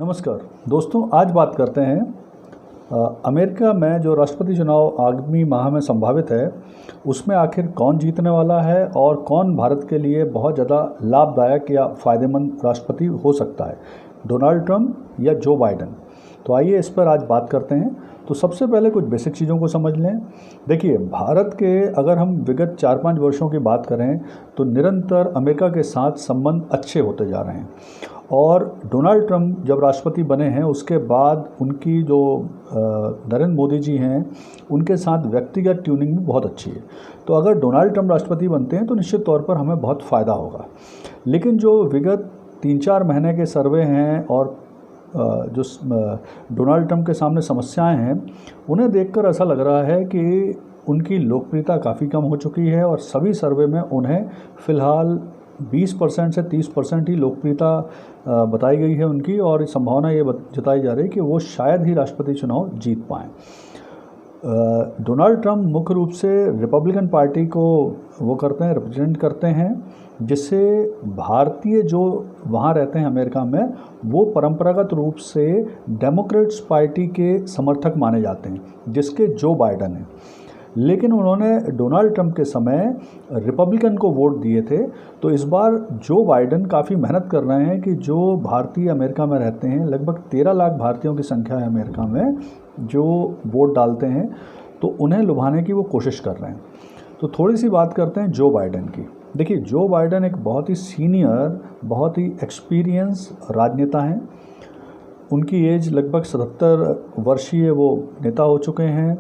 नमस्कार दोस्तों, आज बात करते हैं अमेरिका में जो राष्ट्रपति चुनाव आगामी माह में संभावित है उसमें आखिर कौन जीतने वाला है और कौन भारत के लिए बहुत ज़्यादा लाभदायक या फ़ायदेमंद राष्ट्रपति हो सकता है, डोनाल्ड ट्रंप या जो बाइडेन। तो आइए इस पर आज बात करते हैं। तो सबसे पहले कुछ बेसिक चीज़ों को समझ लें। देखिए, भारत के अगर हम विगत 4-5 वर्षों की बात करें तो निरंतर अमेरिका के साथ संबंध अच्छे होते जा रहे हैं और डोनाल्ड ट्रंप जब राष्ट्रपति बने हैं उसके बाद उनकी जो नरेंद्र मोदी जी हैं उनके साथ व्यक्तिगत ट्यूनिंग भी बहुत अच्छी है। तो अगर डोनाल्ड ट्रंप राष्ट्रपति बनते हैं तो निश्चित तौर पर हमें बहुत फ़ायदा होगा। लेकिन जो विगत 3-4 महीने के सर्वे हैं और जो डोनाल्ड ट्रंप के सामने समस्याएं हैं उन्हें देखकर ऐसा लग रहा है कि उनकी लोकप्रियता काफ़ी कम हो चुकी है और सभी सर्वे में उन्हें फ़िलहाल 20% से 30% ही लोकप्रियता बताई गई है उनकी, और संभावना ये जताई जा रही है कि वो शायद ही राष्ट्रपति चुनाव जीत पाएँ। डोनाल्ड ट्रंप मुख्य रूप से रिपब्लिकन पार्टी को वो करते हैं, रिप्रेजेंट करते हैं, जिससे भारतीय जो वहाँ रहते हैं अमेरिका में वो परंपरागत रूप से डेमोक्रेट्स पार्टी के समर्थक माने जाते हैं, जिसके जो बाइडेन हैं। लेकिन उन्होंने डोनाल्ड ट्रंप के समय रिपब्लिकन को वोट दिए थे। तो इस बार जो बाइडेन काफ़ी मेहनत कर रहे हैं कि जो भारतीय अमेरिका में रहते हैं, लगभग 13 लाख भारतीयों की संख्या है अमेरिका में जो वोट डालते हैं, तो उन्हें लुभाने की वो कोशिश कर रहे हैं। तो थोड़ी सी बात करते हैं जो बाइडेन की। देखिए, जो बाइडेन एक बहुत ही सीनियर, बहुत ही एक्सपीरियंस राजनेता हैं। उनकी एज लगभग 77 वर्षीय वो नेता हो चुके हैं।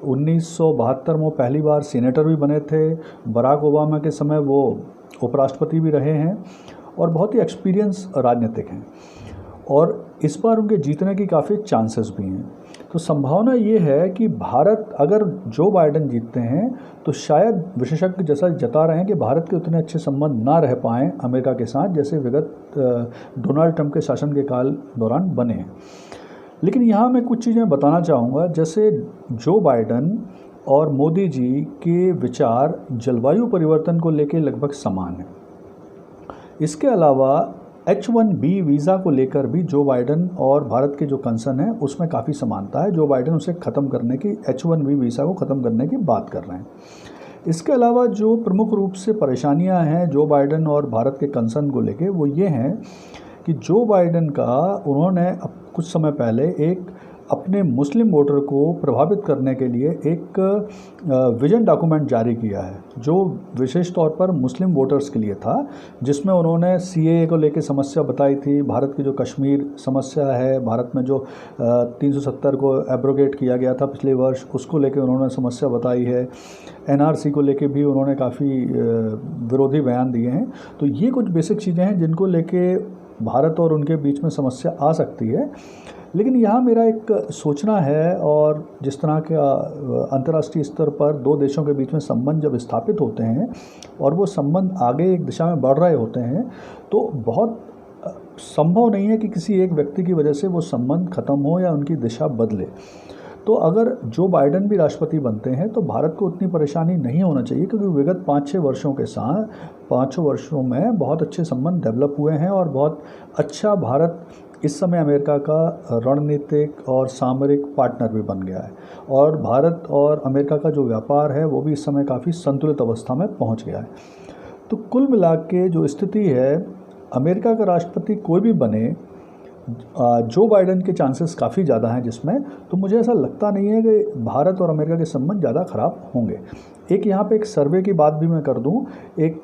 1972 में पहली बार सीनेटर भी बने थे। बराक ओबामा के समय वो उपराष्ट्रपति भी रहे हैं और बहुत ही एक्सपीरियंस राजनीतिक हैं, और इस बार उनके जीतने की काफ़ी चांसेस भी हैं। तो संभावना ये है कि भारत, अगर जो बाइडेन जीतते हैं तो शायद विशेषज्ञ जैसा जता रहे हैं कि भारत के उतने अच्छे संबंध ना रह पाएँ अमेरिका के साथ जैसे विगत डोनाल्ड ट्रंप के शासन के काल दौरान बने हैं। लेकिन यहाँ मैं कुछ चीज़ें बताना चाहूँगा, जैसे जो बाइडेन और मोदी जी के विचार जलवायु परिवर्तन को लेकर लगभग समान हैं। इसके अलावा H-1B वीज़ा को लेकर भी जो बाइडेन और भारत के जो कंसर्न है उसमें काफ़ी समानता है। जो बाइडेन उसे ख़त्म करने की, H-1B वीज़ा को ख़त्म करने की बात कर रहे हैं। इसके अलावा जो प्रमुख रूप से परेशानियां हैं जो बाइडेन और भारत के कंसर्न को लेके, वो ये हैं कि जो बाइडेन का उन्होंने अब कुछ समय पहले एक अपने मुस्लिम वोटर को प्रभावित करने के लिए एक विजन डॉक्यूमेंट जारी किया है, जो विशेष तौर पर मुस्लिम वोटर्स के लिए था, जिसमें उन्होंने CAA को लेकर समस्या बताई थी। भारत की जो कश्मीर समस्या है, भारत में जो 370 को एब्रोगेट किया गया था पिछले वर्ष, उसको लेकर उन्होंने समस्या बताई है। NRC को लेके भी उन्होंने काफ़ी विरोधी बयान दिए हैं। तो ये कुछ बेसिक चीज़ें हैं जिनको लेके भारत और उनके बीच में समस्या आ सकती है। लेकिन यहाँ मेरा एक सोचना है, और जिस तरह के अंतर्राष्ट्रीय स्तर पर दो देशों के बीच में संबंध जब स्थापित होते हैं और वो संबंध आगे एक दिशा में बढ़ रहे होते हैं, तो बहुत संभव नहीं है कि किसी एक व्यक्ति की वजह से वो संबंध ख़त्म हो या उनकी दिशा बदले। तो अगर जो बाइडेन भी राष्ट्रपति बनते हैं तो भारत को उतनी परेशानी नहीं होना चाहिए, क्योंकि विगत 5-6 वर्षों के साथ 5 वर्षों में बहुत अच्छे संबंध डेवलप हुए हैं और बहुत अच्छा भारत इस समय अमेरिका का रणनीतिक और सामरिक पार्टनर भी बन गया है, और भारत और अमेरिका का जो व्यापार है वो भी इस समय काफ़ी संतुलित अवस्था में पहुंच गया है। तो कुल मिला के जो स्थिति है, अमेरिका का राष्ट्रपति कोई भी बने, जो बाइडेन के चांसेस काफ़ी ज़्यादा हैं जिसमें, तो मुझे ऐसा लगता नहीं है कि भारत और अमेरिका के संबंध ज़्यादा ख़राब होंगे। एक यहाँ पे एक सर्वे की बात भी मैं कर दूं। एक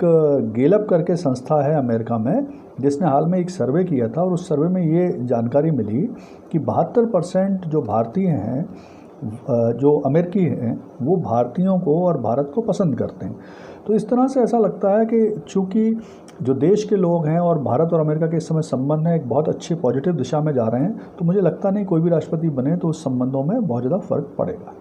गैलप करके संस्था है अमेरिका में, जिसने हाल में एक सर्वे किया था, और उस सर्वे में ये जानकारी मिली कि 72% जो भारतीय हैं, जो अमेरिकी हैं, वो भारतीयों को और भारत को पसंद करते हैं। तो इस तरह से ऐसा लगता है कि चूँकि जो देश के लोग हैं और भारत और अमेरिका के इस समय संबंध हैं एक बहुत अच्छी पॉजिटिव दिशा में जा रहे हैं, तो मुझे लगता नहीं कोई भी राष्ट्रपति बने तो उस संबंधों में बहुत ज़्यादा फर्क पड़ेगा।